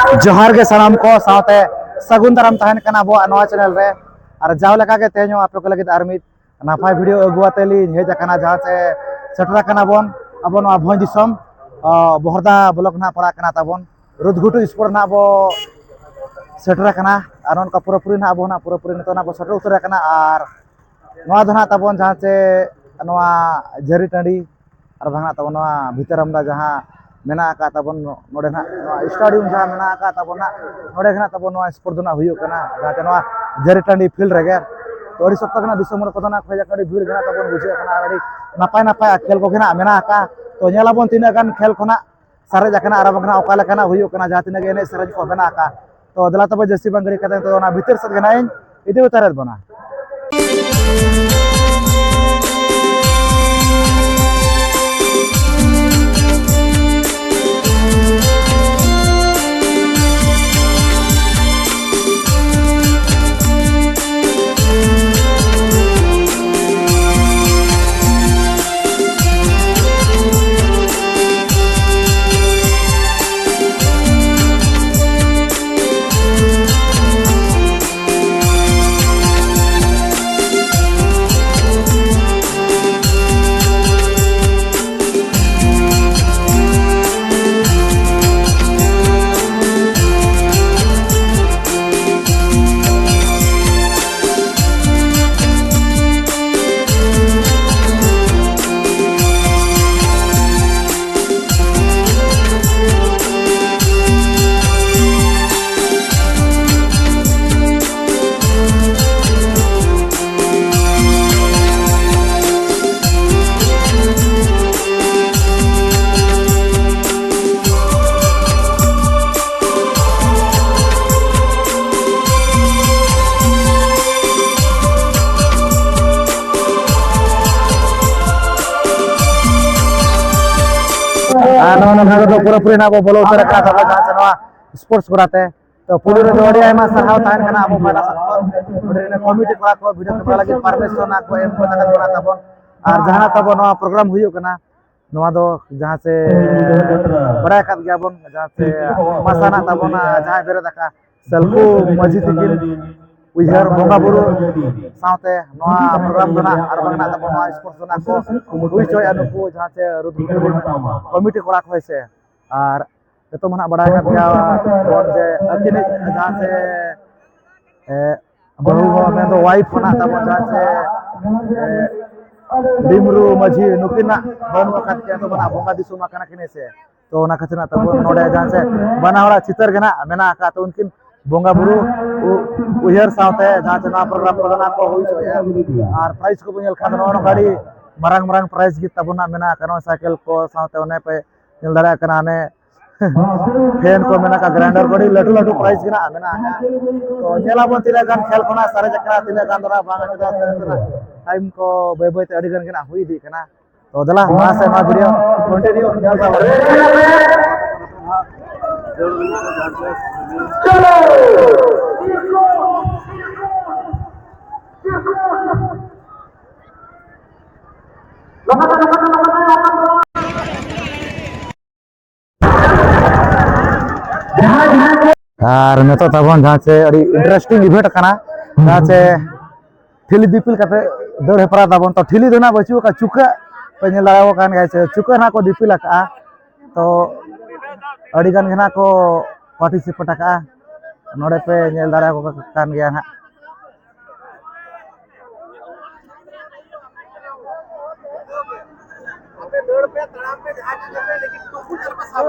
जोहार के सानाम को साथे सगुन दाराम तहन कना बो नवा चैनल रे और जाव लगा के तेज आपे को लगे आर मिद नापाय वीडियो अगुआते ली हेज कना जहां से सेटरा कना बोन अब नवा भोज दिसम बोहरदा ब्लॉक ना पड़ा कना ताबोन रुदगुटू स्पोर्ट ना बो सेटरा कना और उनका पूरा ना अब ना पूरा नितो ना बो सेटर उतर कना और नवा दना ताबोन जहां से नवा जरी टांडी और भांगा ताबोन नवा भीतरमदा जहां मेना का ताबोन नोडे ना स्टेडियम जहां मेना का ताबोन ना नोडे ना ताबोन नवा स्पोर्ट दना हुयो कना जहां नवा जरी टांडी फील्ड रेगे तो अड़ी सप्ताह कना दिसंबर को ना खोजा कड़ी भीड़ गना ताबोन बुझे कना अड़ी नापाय नापाय खेल को गना मेना का तो नेलाबोन तीना गान खेल कोना सारे जकना आरा बगना ओकाला कना हुयो कना जहां तीना गेने सरज को बना का तो दला तब जस्सी बंगड़ी कते तो ना भीतर सद गना इदि उतारत बना पूरा ना बो बोलो उतर कना सब जहां से नवा स्पोर्ट्स कराते तो पुलिस रे जोड़ी आयमा सहाव ताहन कना अब पाला सकन कमिटी कोला को वीडियो कैमरा लगी परमिशन ना को एम को तक बना तबन और जहां तब नवा प्रोग्राम हुयो कना नवा दो जहां से बड़ा कत गया बन जहां से मसाना तबन जहां बेरे दका सलकू मस्जिद की उइहर बोंगा बुरु साथे नवा प्रोग्राम दना और बगना तबन नवा स्पोर्ट्स दना को हुई चोय अनुकु जहां से रुद कमिटी कोला को से और तो मना बड़ा कत गया और जे अतिने जहां से बहु में तो वाइफ ना तबन जहां से डिमरू मझी नुकिना बन वक्त के तो बना बोंगा दिसुमा कना किने से तो ना खतना तबन नोडे जहां से बनावड़ा चितर गना मेना का तो उनकिन बोंगा बुरु उहर साथे जहां से ना प्रोग्राम प्रदान को होई छे और प्राइस को बनेल खान नो गाड़ी मरंग मरंग प्राइस की तबना मेना कनो साइकिल को साथे ओने पे नेल दरा कना ने फैन को मेना का ग्राइंडर बड़ी लटू लटू प्राइस गिना मेना तो नेला बन तिना गान खेल कोना सारे जकरा तिना गान दरा बांगा चदा टाइम को बे बे अड़ी गान गिना हुई दी कना तो दला वहां से मा वीडियो कंटिन्यू चलो और नेतो तबन जहां से अड़ी इंटरेस्टिंग इवेंट कना जहां से ठिली दिपिल कते दौड़ हेपरा तबन तो ठिली देना बचू का चुका पे नेल दाराव कान गाय से चुका ना को दिपिल का तो अड़ी गान घना को पार्टिसिपेट का नोडे पे नेल दाराव को कान गया ना दौड़ पे तड़ाम पे जहां पे लेकिन तो कुछ चल पासा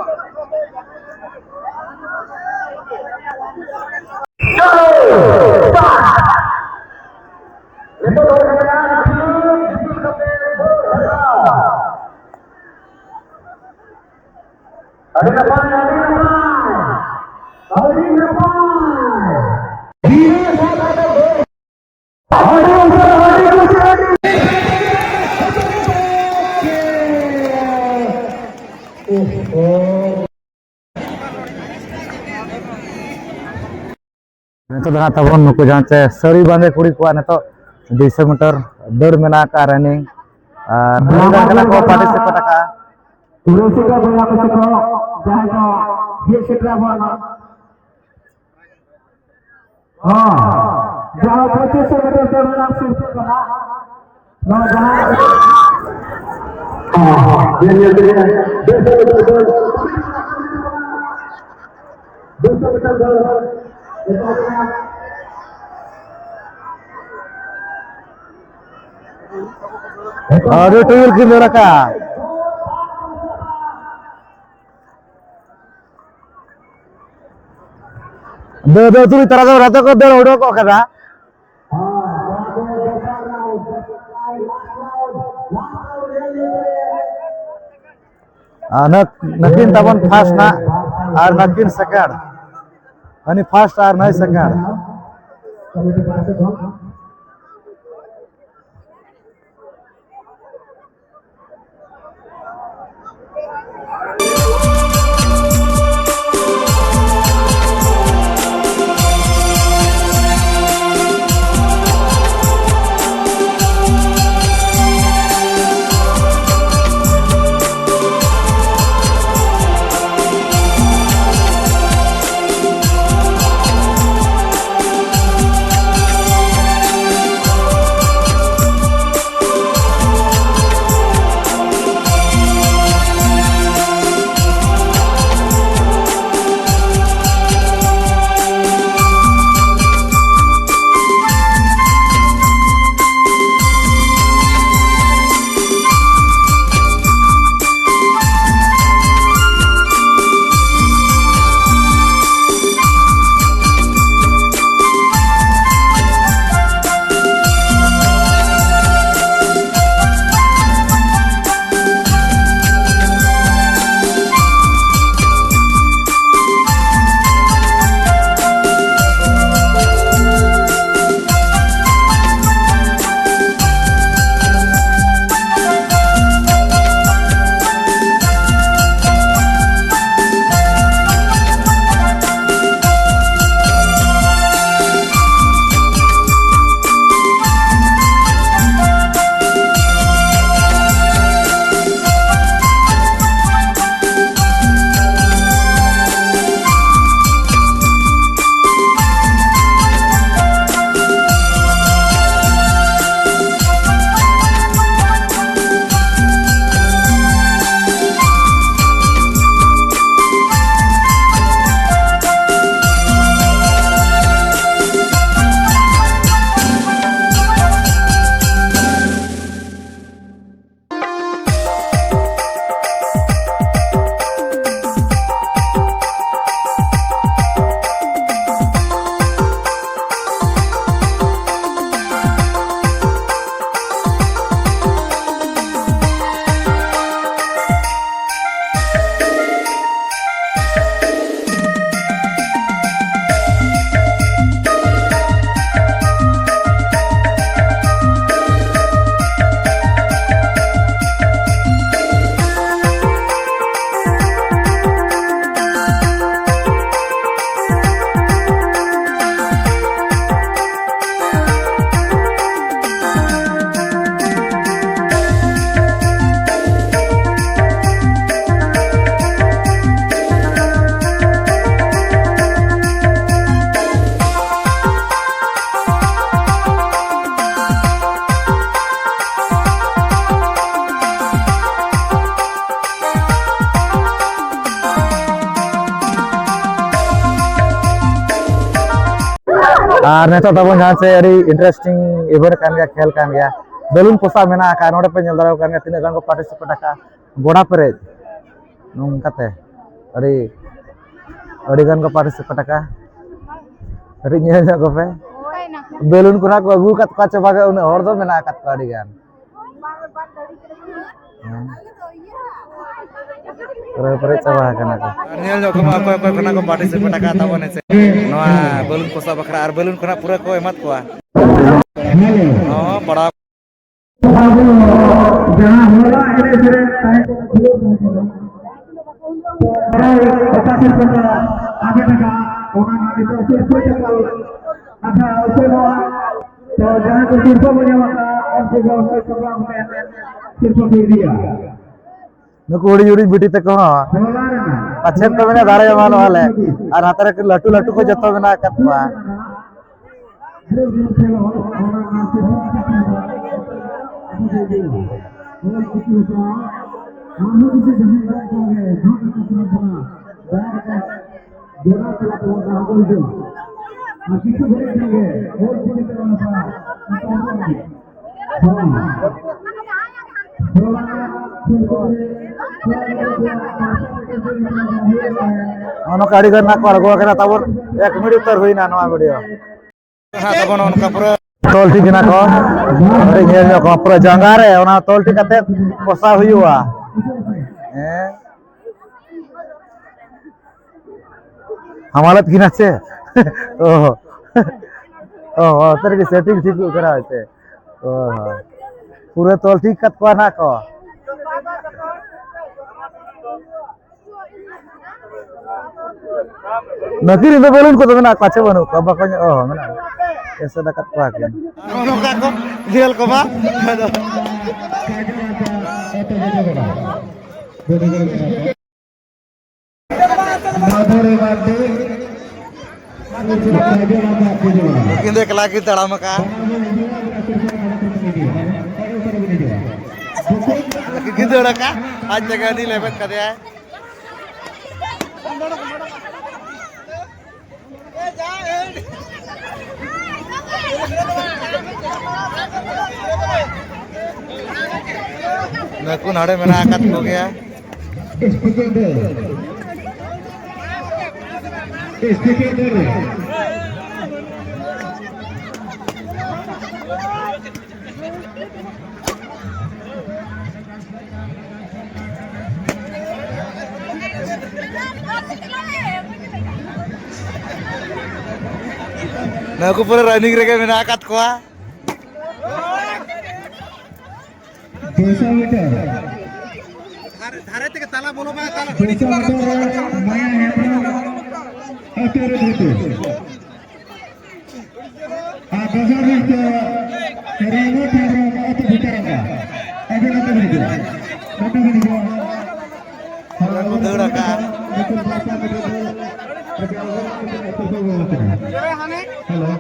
तो दहा तबन नुकु जहां से सड़ी बांधे कुड़ी को ने तो 200 मीटर दौड़ मेना का रनिंग और को पार्टिसिपेट का तुरंत का बड़ा को जहां का ये क्षेत्र वाला हाँ जहाँ 2500 मीटर दौड़ना सिर्फ कहा ना जहाँ ये 200 मीटर दौड़ Aduh, tuyul ke mereka. Do tu tara ko rato ko do udo ko kada. Nakin tabon fast na ar nakin second. Ani fast ar nai second. और नेता तब जहाँ से अड़ी इंटरेस्टिंग इवेंट कान गया खेल कान गया बेलून पोसा मेना का नोडे पे नेल दारा कान गया तीन गान को पार्टिसिपेट का गोड़ा पर नोंकाते अड़ी अड़ी गान को पार्टिसिपेट का अड़ी नेल को पे बेलून को ना को अगू कत का चबा के उन्हें हर दो मेना कत का अड़ी गान पर चबा करना को नेल जो को कोई कना को पार्टिसिपेट का तबने से नवा बेलून पोसा बखरा और बेलून कोना पूरा को एमत को हां बड़ा जहां होला एने फिरे आगे तक ओना नाली तो फिर कोई चक्कर अच्छा उसे तो जहां को सिर्फ बने वाला और जगह उसे प्रोग्राम में सिर्फ दे दिया नकोड़ी जुड़ी बिटी तक हो अच्छे तो मैंने दारे जमानो वाले और हाथ रख लट्टू लट्टू को जत्तो बिना कतवा Ono kali kan nak warga kena tabur 1 minit utar huina noa video. Nah tabon on kapura tol ठीक ना को अरे ये जो kapura jangare ona tol ठीक kate posa huyua. हमालत गिना से ओह ओह तेरे की सेटिंग ठीक करा है ओह पूरे तोल ठीक कत को ना को नकीर itu belum ko na kace banu ka ba kanya oh mana esa dekat ko akin ono ka ko dial ko ba mungkin dia lagi dalam ka lagi gitu udah ka aja gadi lebet ka dia Naku nade mena akat ho gaya Naku pura running rega mena akat ko 200 metre धारे থেকে তালা বলো মা তালা 200 metre माया हेमब्रम अतुर धुतु 200 metre रेवो Hembram अतु भितरंगा अजन अतु भितरंगा अतु भितरंगा Aku dura ka hello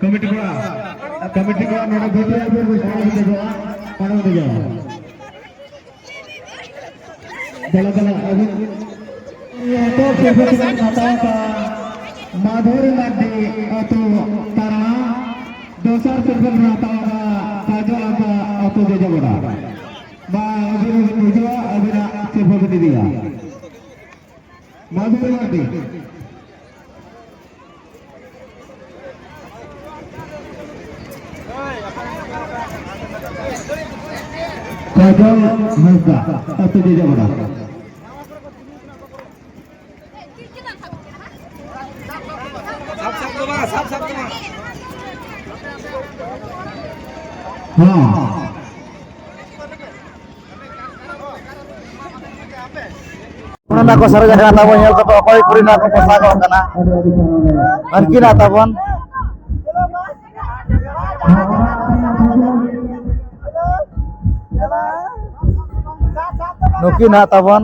committee को node भितर आबे बुझाई देबो पारो देबो चला अभी ये तो प्रोफेसर खाता का माधुरी माडी तो तारा 200 रुपये खाता का काजल का तो दे जबड़ा बा अभी मुझे अभी ना सिर्फ दे दिया माधुरी माडी काजल मुझा तो दे जबड़ा Una ko sara jaga tabon yel ko koy kurina ko posago kana arkina tabon nukina tabon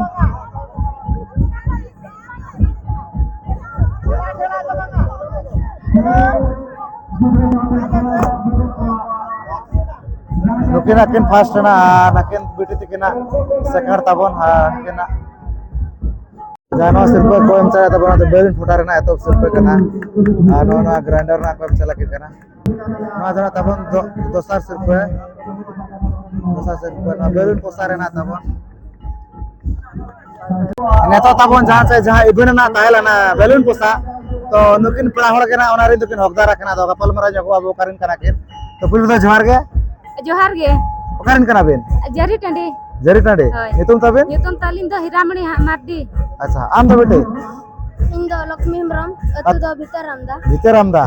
nukina kin fast na nakin biti kina second tabon ha kina Jano sirpa ko em chala tabon to balloon futare na eto sirpa kana ano na grinder na ko em chala kana na jana tabon dosar sirpa na balloon posare na tabon neto tabon jahan ibn na tahela na balloon posa to nukin pela hor kana onari nukin hokdar kana do kapal mara jago abu karin kana kin to pul to johar ge karin kana ben jari tande nitum taben talin do hiramani mardi acha am do bete Indo Lakshmi Hembrem atu do Bhitar Amda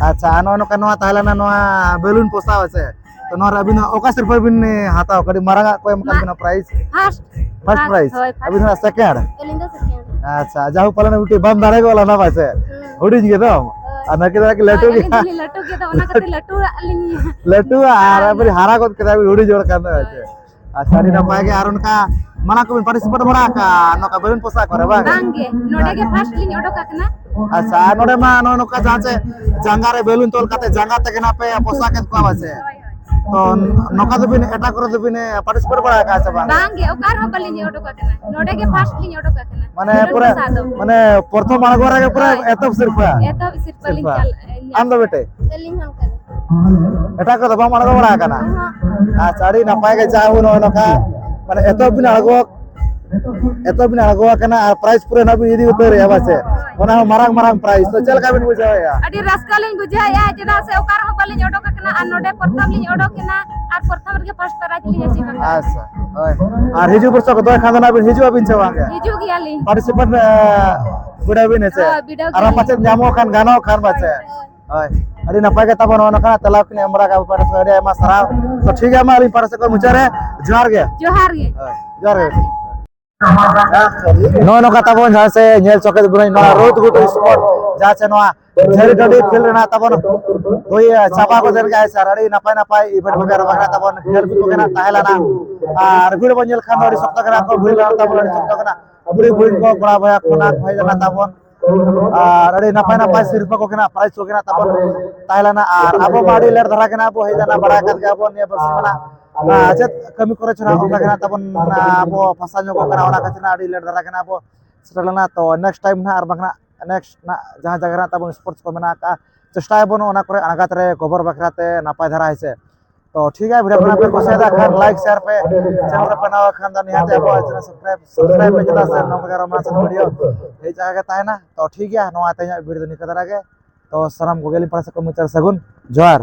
acha ano kanwa tahela na noa balloon posa ase to no abina oka sirpa bin hata kadi maranga ko em kalbina price first price abina second Elinda second acha jahu palana uti bam dare wala na paise hudi ge do ana ke latu ge latu ke to ona kate latu alini latu ara bari hara kot kada hudi jod karna ache अच्छा ᱟᱹᱰᱤ ᱱᱟᱯᱟᱭ ᱜᱮ ᱟᱨ ᱚᱱᱠᱟ ᱢᱟᱲᱟᱝ ᱠᱚᱵᱤᱱ participate ᱵᱟᱲᱟ ᱟᱠᱟᱜᱼᱟ ᱱᱚᱝᱠᱟ ᱵᱮᱞᱩᱱ ᱯᱚᱥᱟᱜ ᱠᱚᱨᱮ ᱵᱟᱝ? Bangge, node ge first lin odok akna. ᱟᱪᱪᱷᱟ ᱟᱨ ᱱᱚᱰᱮ ᱢᱟ ᱱᱚᱜᱼᱚ ᱱᱚᱝᱠᱟ ᱡᱟᱦᱟᱸ ᱪᱮ ᱡᱟᱸᱜᱟ ᱨᱮ ᱵᱮᱞᱩᱱ ᱛᱚᱞ ᱠᱟᱛᱮ ᱡᱟᱸᱜᱟ ᱛᱮᱜᱮ ᱱᱟᱜ ᱯᱮ ᱯᱚᱥᱟᱠᱮᱫ ᱠᱚᱣᱟ ᱵᱟᱥᱮ ᱛᱚ ᱱᱚᱝᱠᱟ ᱫᱚᱵᱤᱱ ᱮᱴᱟᱜ ᱠᱚᱨᱮ ᱫᱚᱵᱤᱱ ᱯᱟᱨᱴᱤᱥᱤᱯᱮᱴ ᱵᱟᱲᱟ ᱟᱠᱟᱜᱼᱟ ᱥᱮ ᱵᱟᱝ? Bangge, okar ho balin odok akna. Node ge first lin odok akna. মানে পুরো মানে প্রথম আড়গো আগে পুরো এত সিরফা Eto sirpa lin chal. আম দো বেটে Selin hon kan. এটা কত বাম আড়গো বড়া কানা আচ্ছা আড়ি নাপায় গে যাও নকা মানে এত বিন আড়গো কানা আর প্রাইস পুরো নবি ইদি উতরে আবাসে ওনা মারাং মারাং প্রাইস তো চল কাবিন বুঝাও ইয়া Adi raska lin bujha ya jeda se okar ho balin odok akna ar node pratham lin odok kena ar pratham ge first prize lin achieve akna. আচ্ছা ওই আর হিজু বর্ষ কত খান না বিন হিজু আবিন চাওয়াঙ্গে Hiju gya lin. পার্টিসিপেট বুড়া বিন আছে বিডাও আর পাছে নামো খান গানো খান বাছে ওই আড়ি নাপায় গে তাবন নকা তালাব কিনে আমরা কা পারে সরে মা সারা তো ঠিক আছে মারি পারে কর মুচারে জোহার গে Johar ge. জোহার গে नो नो का तबन जहां से नेल चौके बुनाई नो रोड गुट स्पॉट जहां से नो झेरी डडी फील्ड ना तबन होई चापा को देन गाय सर अड़ी नपाय नपाय इवेंट वगैरह वगैरह तबन खेल भी वगैरह ताहेला ना और वीडियो बंजल खान अड़ी सप्त करा को भूल तबन अड़ी सप्त करा पूरी भूल को बड़ा भया कोना भाई जना तबन और अड़ी नपाय नपाय सिर्फ को केना प्राइस को केना तबन ताहेला ना और अब माडी लेर धरा केना बो हे जना बड़ा कत के बो ने बस मना चेत कमी करे छना ओना केना तबन अब फसा जो को करा ओना कचना अड़ी लेर धरा केना बो सेटलना तो नेक्स्ट टाइम ना और बगना नेक्स्ट ना जहां जगह तबन स्पोर्ट्स को मेना का चेष्टा बनो ओना करे आगात रे खबर बखराते नापाय धरा है तो ठीक है वीडियो बना पे कोसेदा खान लाइक शेयर पे चैनल पे नवा खान दा निहाते अब चैनल सब्सक्राइब पे जदा से नवा वगैरह मा वीडियो ए जगह के ताहे ना तो ठीक है नवा ते वीडियो निकल रहा के तो सलाम गोगेली पर से को मुचर सगुन जोहार